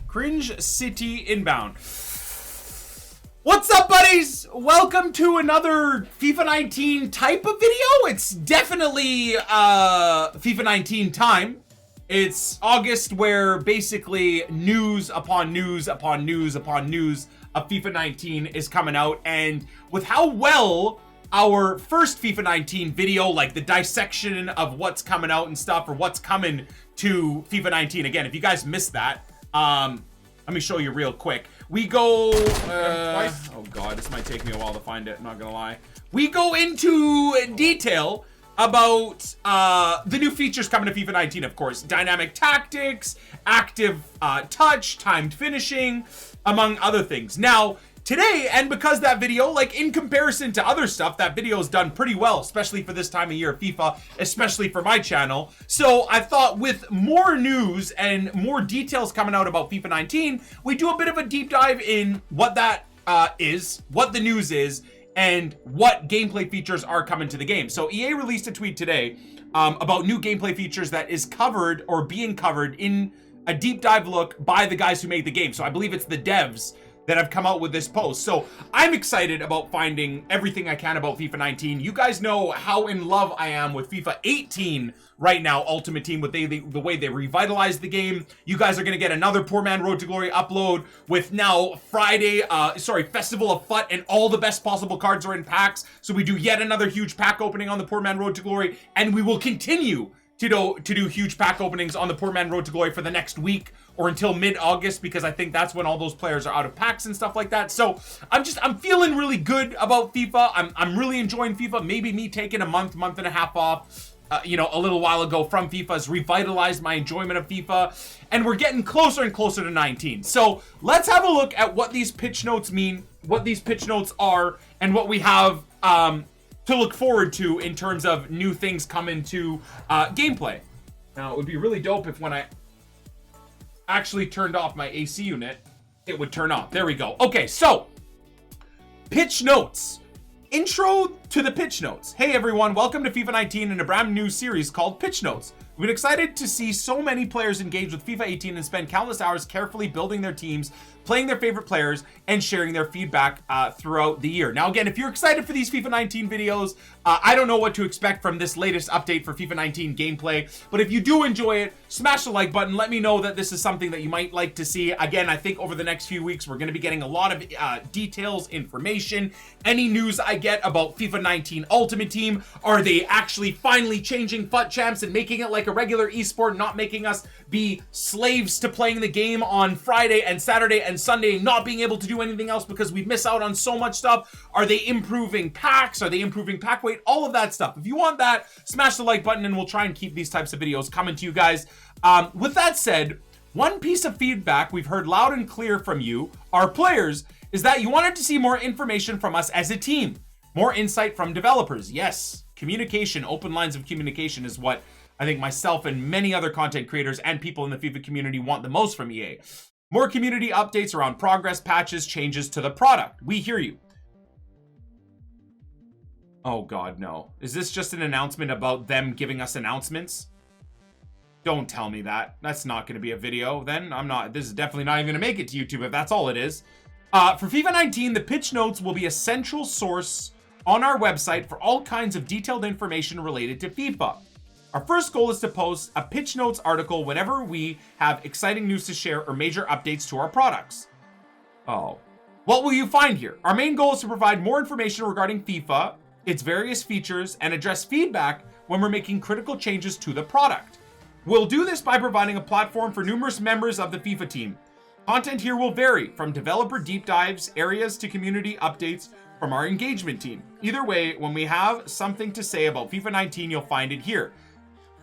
Cringe City Inbound. What's up, buddies? Welcome to another FIFA 19 type of video. It's definitely FIFA 19 time. It's August, where basically news upon news upon news upon news of FIFA 19 is coming out. And with how well our first FIFA 19 video, like the dissection of what's coming out and stuff, or what's coming to FIFA 19. Again, if you guys missed that, let me show you real quick. We go, oh God, this might take me a while to find it, I'm not gonna lie. We go into detail about the new features coming to FIFA 19, of course. Dynamic tactics, active touch, timed finishing, among other things. Now, today, and because that video, like in comparison to other stuff, that video is done pretty well, especially for this time of year of FIFA, especially for my channel. So I thought with more news and more details coming out about FIFA 19, we do a bit of a deep dive in what that is, what the news is, and what gameplay features are coming to the game. So EA released a tweet today about new gameplay features that is covered or being covered in a deep dive look by the guys who made the game. So I believe it's the devs that have come out with this post. So I'm excited about finding everything I can about FIFA 19. You guys know how in love I am with FIFA 18 right now, Ultimate Team, with the way they revitalized the game. You guys are gonna get another Poor Man Road to Glory upload with now Festival of FUT, and all the best possible cards are in packs. So we do yet another huge pack opening on the Poor Man Road to Glory, and we will continue to do huge pack openings on the Poor Man Road to Glory for the next week or until mid-August, because I think that's when all those players are out of packs and stuff like that. So I'm feeling really good about FIFA. I'm really enjoying FIFA. Maybe me taking a month and a half off, a little while ago from FIFA has revitalized my enjoyment of FIFA, and we're getting closer and closer to 19. So let's have a look at what these pitch notes mean, what these pitch notes are, and what we have to look forward to in terms of new things coming to gameplay. Now, it would be really dope if when I actually turned off my AC unit, it would turn off. There we go. Okay, so pitch notes. Intro to the pitch notes. Hey everyone, welcome to FIFA 19 and a brand new series called Pitch Notes. We've been excited to see so many players engage with FIFA 18 and spend countless hours carefully building their teams, playing their favorite players, and sharing their feedback throughout the year. Now again, if you're excited for these FIFA 19 videos, I don't know what to expect from this latest update for FIFA 19 gameplay, but if you do enjoy it, smash the like button. Let me know that this is something that you might like to see. Again, I think over the next few weeks, we're going to be getting a lot of details, information, any news I get about FIFA 19 Ultimate Team. Are they actually finally changing FUT champs and making it like a regular esport, not making us be slaves to playing the game on Friday and Saturday and Sunday, not being able to do anything else because we miss out on so much stuff? Are they improving packs? Are they improving pack weight? All of that stuff. If you want that, smash the like button and we'll try and keep these types of videos coming to you guys. With that said, one piece of feedback we've heard loud and clear from you, our players, is that you wanted to see more information from us as a team. More insight from developers. Yes, communication, open lines of communication is what I think myself and many other content creators and people in the FIFA community want the most from EA. More community updates around progress, patches, changes to the product. We hear you. Oh God, no. Is this just an announcement about them giving us announcements? Don't tell me that. That's not going to be a video then. This is definitely not even going to make it to YouTube if that's all it is. For FIFA 19, the pitch notes will be a central source on our website for all kinds of detailed information related to FIFA. Our first goal is to post a pitch notes article whenever we have exciting news to share or major updates to our products. Oh. What will you find here? Our main goal is to provide more information regarding FIFA, its various features, and address feedback when we're making critical changes to the product. We'll do this by providing a platform for numerous members of the FIFA team. Content here will vary from developer deep dives, areas to community updates from our engagement team. Either way, when we have something to say about FIFA 19, you'll find it here.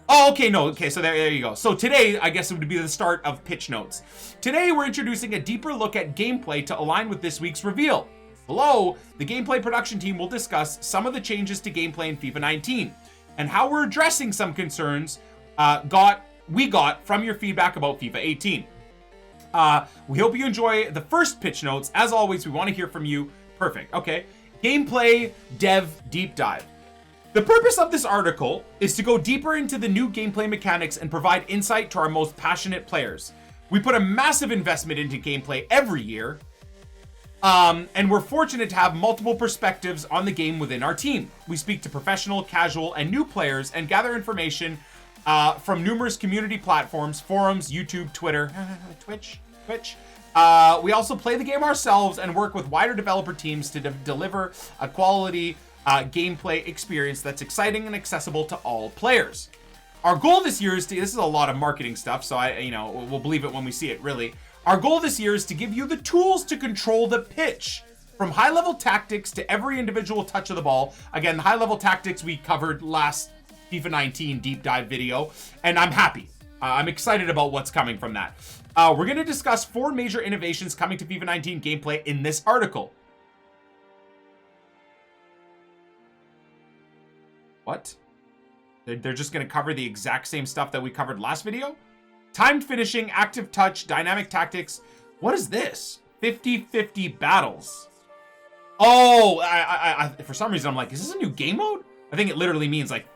Oh, okay, no, okay, so there you go. So today, I guess it would be the start of pitch notes. Today, we're introducing a deeper look at gameplay to align with this week's reveal. Below, the gameplay production team will discuss some of the changes to gameplay in FIFA 19 and how we're addressing some concerns we got from your feedback about FIFA 18. We hope you enjoy the first pitch notes. As always, we want to hear from you. Perfect, okay. Gameplay dev deep dive. The purpose of this article is to go deeper into the new gameplay mechanics and provide insight to our most passionate players. We put a massive investment into gameplay every year. And we're fortunate to have multiple perspectives on the game within our team. We speak to professional, casual, and new players and gather information from numerous community platforms, forums, YouTube, Twitter, Twitch. We also play the game ourselves and work with wider developer teams to deliver a quality gameplay experience that's exciting and accessible to all players. Our goal this year is to, this is a lot of marketing stuff, so we'll believe it when we see it, really. Our goal this year is to give you the tools to control the pitch, from high-level tactics to every individual touch of the ball. Again, the high-level tactics we covered last FIFA 19 deep dive video, and I'm happy. I'm excited about what's coming from that. We're going to discuss 4 major innovations coming to FIFA 19 gameplay in this article. What? They're just going to cover the exact same stuff that we covered last video? Timed finishing, active touch, dynamic tactics. What is this? 50-50 battles. Oh, I for some reason I'm like, is this a new game mode? I think it literally means like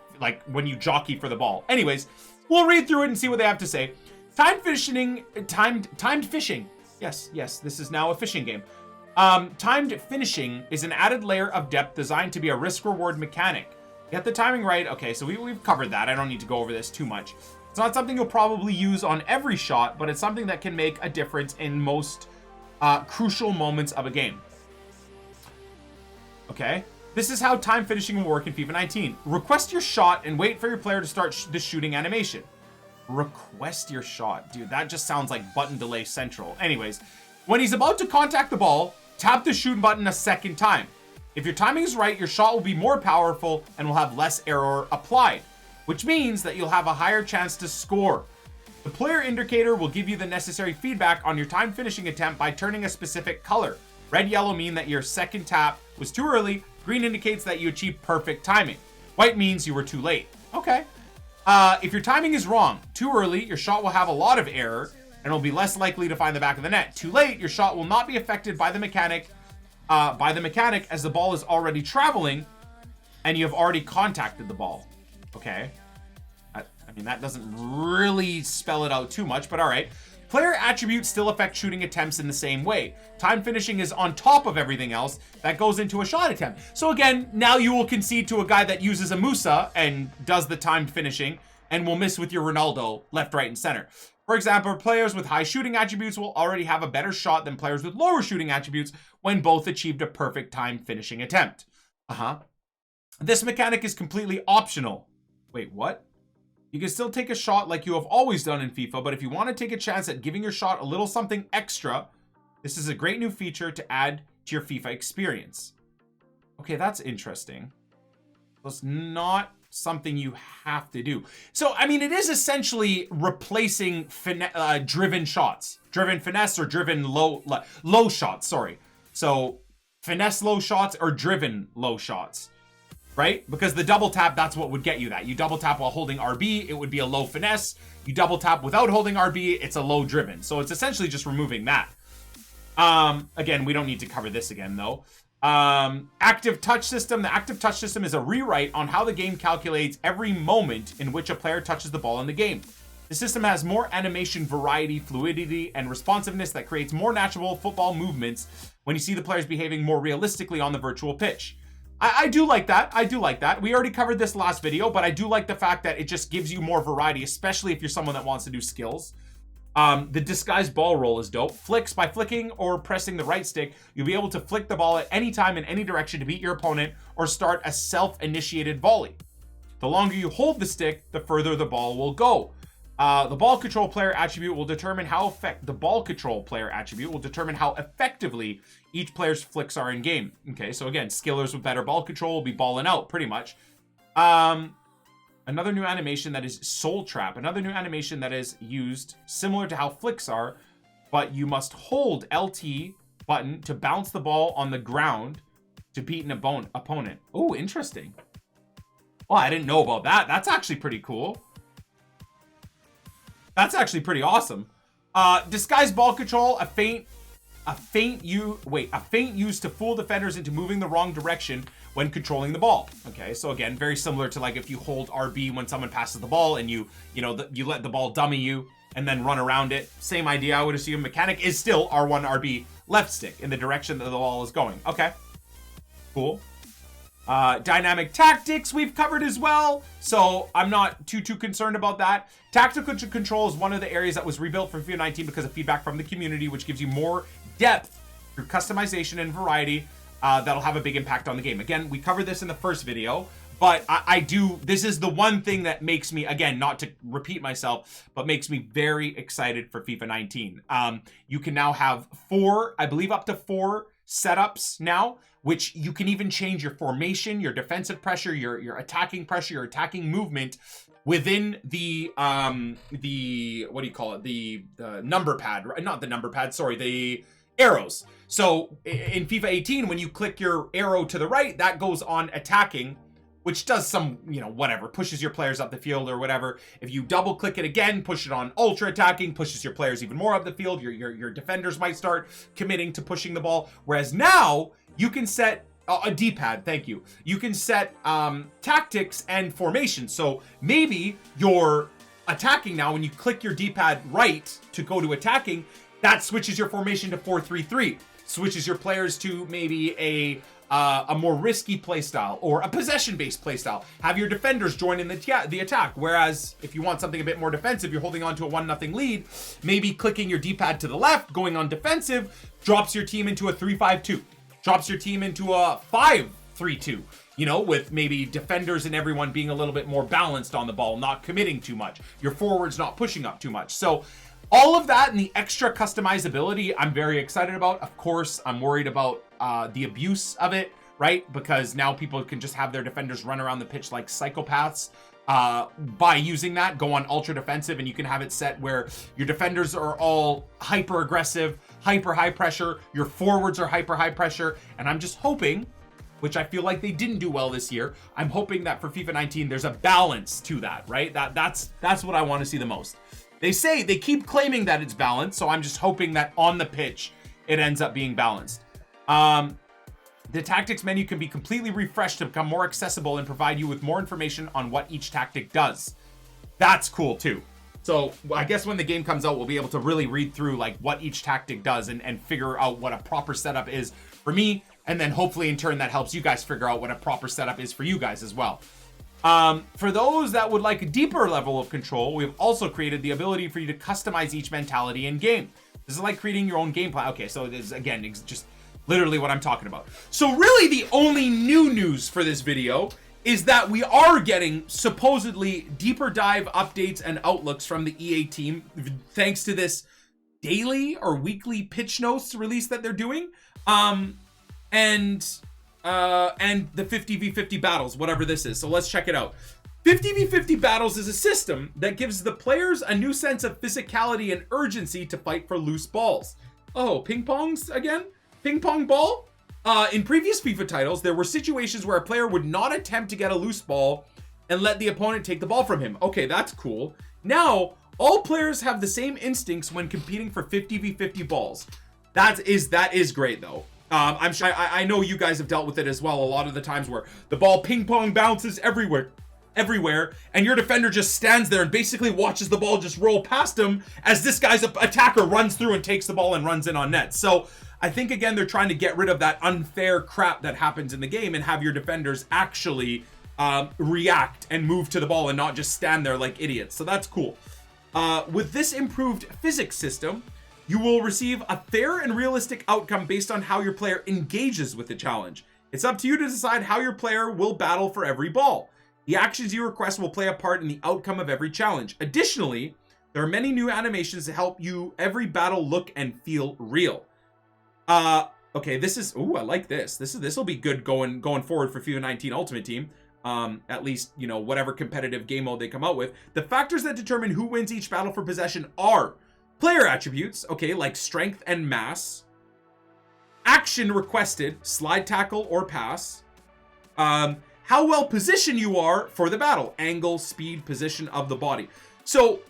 when you jockey for the ball. Anyways, we'll read through it and see what they have to say. Timed fishing. Yes, this is now a fishing game. Timed finishing is an added layer of depth designed to be a risk-reward mechanic. Get the timing right. Okay, so we've covered that. I don't need to go over this too much. It's not something you'll probably use on every shot, but it's something that can make a difference in most crucial moments of a game. Okay, this is how time finishing will work in FIFA 19. Request your shot and wait for your player to start the shooting animation. Request your shot. Dude, that just sounds like button delay central. Anyways, when he's about to contact the ball, tap the shoot button a second time. If your timing is right, your shot will be more powerful and will have less error applied, which means that you'll have a higher chance to score. The player indicator will give you the necessary feedback on your time finishing attempt by turning a specific color. Red, yellow mean that your second tap was too early. Green indicates that you achieved perfect timing. White means you were too late. Okay. If your timing is wrong, too early, your shot will have a lot of error and will be less likely to find the back of the net. Too late, your shot will not be affected by the mechanic as the ball is already traveling and you have already contacted the ball. Okay. I mean, that doesn't really spell it out too much, but all right. Player attributes still affect shooting attempts in the same way. Time finishing is on top of everything else that goes into a shot attempt. So again, now you will concede to a guy that uses a Musa and does the timed finishing and will miss with your Ronaldo left, right, and center. For example, players with high shooting attributes will already have a better shot than players with lower shooting attributes when both achieved a perfect time finishing attempt. This mechanic is completely optional. Wait, what? You can still take a shot like you have always done in FIFA, but if you want to take a chance at giving your shot a little something extra, this is a great new feature to add to your FIFA experience. Okay, that's interesting. It's not something you have to do. So, I mean, it is essentially replacing driven shots. Driven finesse or driven low shots, sorry. So, finesse low shots or driven low shots. Right? Because the double tap, that's what would get you that. You double tap while holding RB, it would be a low finesse. You double tap without holding RB, it's a low driven. So it's essentially just removing that. Again, we don't need to cover this again, though. Active touch system. The active touch system is a rewrite on how the game calculates every moment in which a player touches the ball in the game. The system has more animation variety, fluidity, and responsiveness that creates more natural football movements when you see the players behaving more realistically on the virtual pitch. I do like that. I do like that. We already covered this last video, but I do like the fact that it just gives you more variety, especially if you're someone that wants to do skills. The disguised ball roll is dope. Flicks. By flicking or pressing the right stick, you'll be able to flick the ball at any time in any direction to beat your opponent or start a self-initiated volley. The longer you hold the stick, the further the ball will go. The ball control player attribute will determine how effectively each player's flicks are in game. Okay, so again, skillers with better ball control will be balling out pretty much. Another new animation that is Soul Trap. Another new animation that is used similar to how flicks are, but you must hold LT button to bounce the ball on the ground to beat an opponent. Oh, interesting. Oh, I didn't know about that. That's actually pretty cool. That's actually pretty awesome. Disguised ball control, a feint used to fool defenders into moving the wrong direction when controlling the ball. Okay, so again, very similar to like if you hold RB when someone passes the ball and you let the ball dummy you. and then run around it. Same idea, I would assume. Mechanic is still R1, RB, left stick in the direction that the ball is going. Okay, cool. Dynamic tactics we've covered as well, so I'm not too concerned about that. Tactical control is one of the areas that was rebuilt for FIFA 19 because of feedback from the community, which gives you more depth through customization and variety. That'll have a big impact on the game. Again, we covered this in the first video, but this is the one thing that makes me, again, not to repeat myself, but makes me very excited for FIFA 19. You can now have I believe up to 4 setups now, which you can even change your formation, your defensive pressure, your attacking pressure, your attacking movement within the what do you call it? The number pad, not the number pad, sorry, the arrows. So in FIFA 18, when you click your arrow to the right, that goes on attacking, which does some, whatever, pushes your players up the field or whatever. If you double click it again, push it on ultra attacking, pushes your players even more up the field. Your defenders might start committing to pushing the ball. Whereas now you can set a D-pad, thank you. You can set tactics and formation. So maybe you're attacking now, when you click your D-pad right to go to attacking, that switches your formation to 4-3-3, switches your players to maybe a more risky playstyle or a possession-based playstyle. Have your defenders join in the attack. Whereas if you want something a bit more defensive, you're holding on to a 1-0 lead, maybe clicking your D-pad to the left, going on defensive, drops your team into a 3-5-2, drops your team into a 5-3-2, with maybe defenders and everyone being a little bit more balanced on the ball, not committing too much, your forwards not pushing up too much. So all of that and the extra customizability, I'm very excited about. Of course, I'm worried about the abuse of it, right? Because now people can just have their defenders run around the pitch like psychopaths. By using that, go on ultra defensive, and you can have it set where your defenders are all hyper aggressive, hyper high pressure, your forwards are hyper high pressure, and I'm just hoping, which I feel like they didn't do well this year, I'm hoping that for FIFA 19 there's a balance to that, right? That's what I want to see the most. They keep claiming that it's balanced, so I'm just hoping that on the pitch it ends up being balanced. The tactics menu can be completely refreshed to become more accessible and provide you with more information on what each tactic does. That's cool too. So I guess when the game comes out, we'll be able to really read through like what each tactic does and figure out what a proper setup is for me. And then hopefully in turn that helps you guys figure out what a proper setup is for you guys as well. For those that would like a deeper level of control, we've also created the ability for you to customize each mentality in game. This is like creating your own game plan. Okay, so it is, again, it's just literally what I'm talking about. So really the only new news for this video is that we are getting supposedly deeper dive updates and outlooks from the EA team, thanks to this daily or weekly pitch notes release that they're doing. And the 50v50 battles, whatever this is. So let's check it out. 50v50 battles is a system that gives the players a new sense of physicality and urgency to fight for loose balls. Oh, ping pongs again? Ping pong ball? In previous FIFA titles, there were situations where a player would not attempt to get a loose ball and let the opponent take the ball from him. Okay, that's cool. Now, all players have the same instincts when competing for 50v50 balls. That is great though. I'm sure I know you guys have dealt with it as well. A lot of the times where the ball ping pong bounces everywhere, and your defender just stands there and basically watches the ball just roll past him as this guy's attacker runs through and takes the ball and runs in on net. So I think again they're trying to get rid of that unfair crap that happens in the game and have your defenders actually react and move to the ball and not just stand there like idiots. So that's cool. With this improved physics system, you will receive a fair and realistic outcome based on how your player engages with the challenge. It's up to you to decide how your player will battle for every ball. The actions you request will play a part in the outcome of every challenge. Additionally, there are many new animations to help every battle look and feel real. Okay, this is, ooh, I like this. This will be good going forward for FIFA 19 Ultimate Team. At least, whatever competitive game mode they come out with. The factors that determine who wins each battle for possession are player attributes, okay, like strength and mass. Action requested, slide, tackle, or pass. How well positioned you are for the battle. Angle, speed, position of the body. So,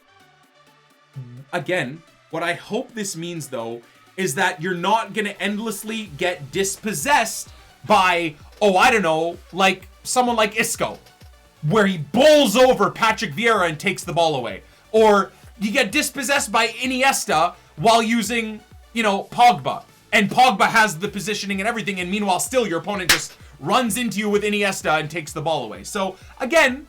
again, what I hope this means, though, is that you're not going to endlessly get dispossessed by, oh, I don't know, like someone like Isco, where he bowls over Patrick Vieira and takes the ball away. Or you get dispossessed by Iniesta while using, you know, Pogba. And Pogba has the positioning and everything, and meanwhile still your opponent just runs into you with Iniesta and takes the ball away. So again,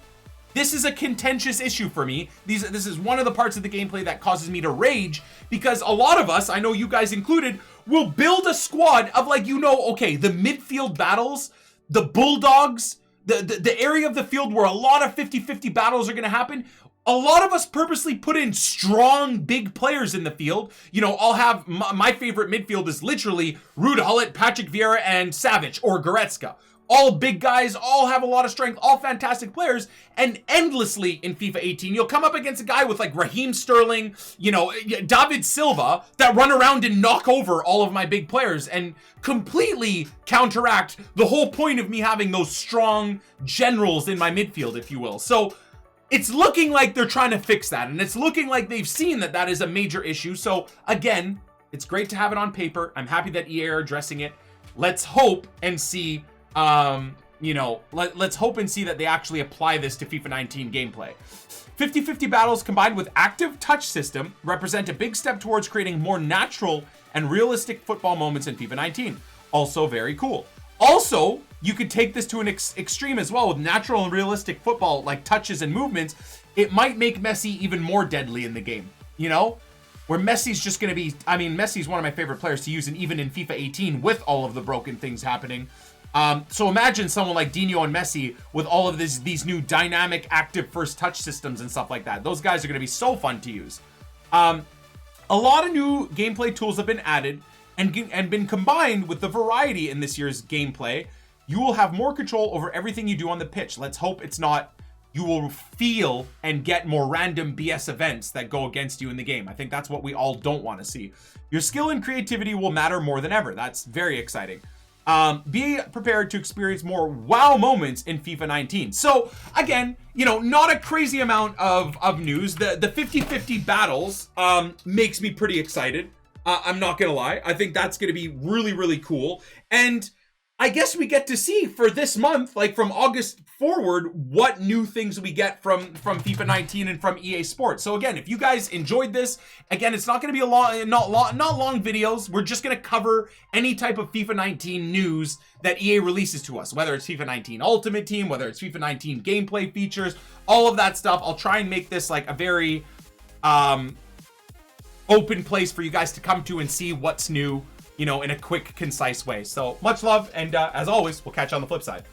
this is a contentious issue for me. This is one of the parts of the gameplay that causes me to rage, because a lot of us, I know you guys included, will build a squad of, like, you know, okay, the midfield battles, the bulldogs, the area of the field where a lot of 50-50 battles are going to happen. A lot of us purposely put in strong, big players in the field. You know, I'll have my favorite midfield is literally Ruud Gullit, Patrick Vieira, and Savic or Goretzka. All big guys, all have a lot of strength, all fantastic players. And endlessly in FIFA 18, you'll come up against a guy with like Raheem Sterling, you know, David Silva, that run around and knock over all of my big players and completely counteract the whole point of me having those strong generals in my midfield, if you will. So it's looking like they're trying to fix that, and it's looking like they've seen that that is a major issue. So again, it's great to have it on paper. I'm happy that EA are addressing it. Let's hope and see, you know, let's hope and see that they actually apply this to FIFA 19 gameplay. 50-50 battles combined with active touch system represent a big step towards creating more natural and realistic football moments in FIFA 19. Also very cool. Also, you could take this to an extreme as well with natural and realistic football, like touches and movements. It might make Messi even more deadly in the game, you know, where Messi's just going to be, I mean, Messi's one of my favorite players to use, and even in FIFA 18 with all of the broken things happening. So imagine someone like Dino and Messi with all of these new dynamic active first touch systems and stuff like that. Those guys are going to be so fun to use. A lot of new gameplay tools have been added and been combined with the variety in this year's gameplay. You will have more control over everything you do on the pitch. Let's hope it's not you will feel and get more random BS events that go against you in the game. I think that's what we all don't want to see. Your skill and creativity will matter more than ever. That's very exciting. Be prepared to experience more wow moments in FIFA 19. So again, you know, not a crazy amount of news. The 50-50 battles makes me pretty excited. I'm not gonna lie. I think that's gonna be really, really cool. And I guess we get to see for this month, like from August forward, what new things we get from FIFA 19 and from EA Sports. So again, if you guys enjoyed this, again, it's not going to be a long, not long videos. We're just going to cover any type of FIFA 19 news that EA releases to us, whether it's FIFA 19 Ultimate Team, whether it's FIFA 19 gameplay features, all of that stuff. I'll try and make this like a very open place for you guys to come to and see what's new, you know, in a quick, concise way. So much love, and as always, we'll catch you on the flip side.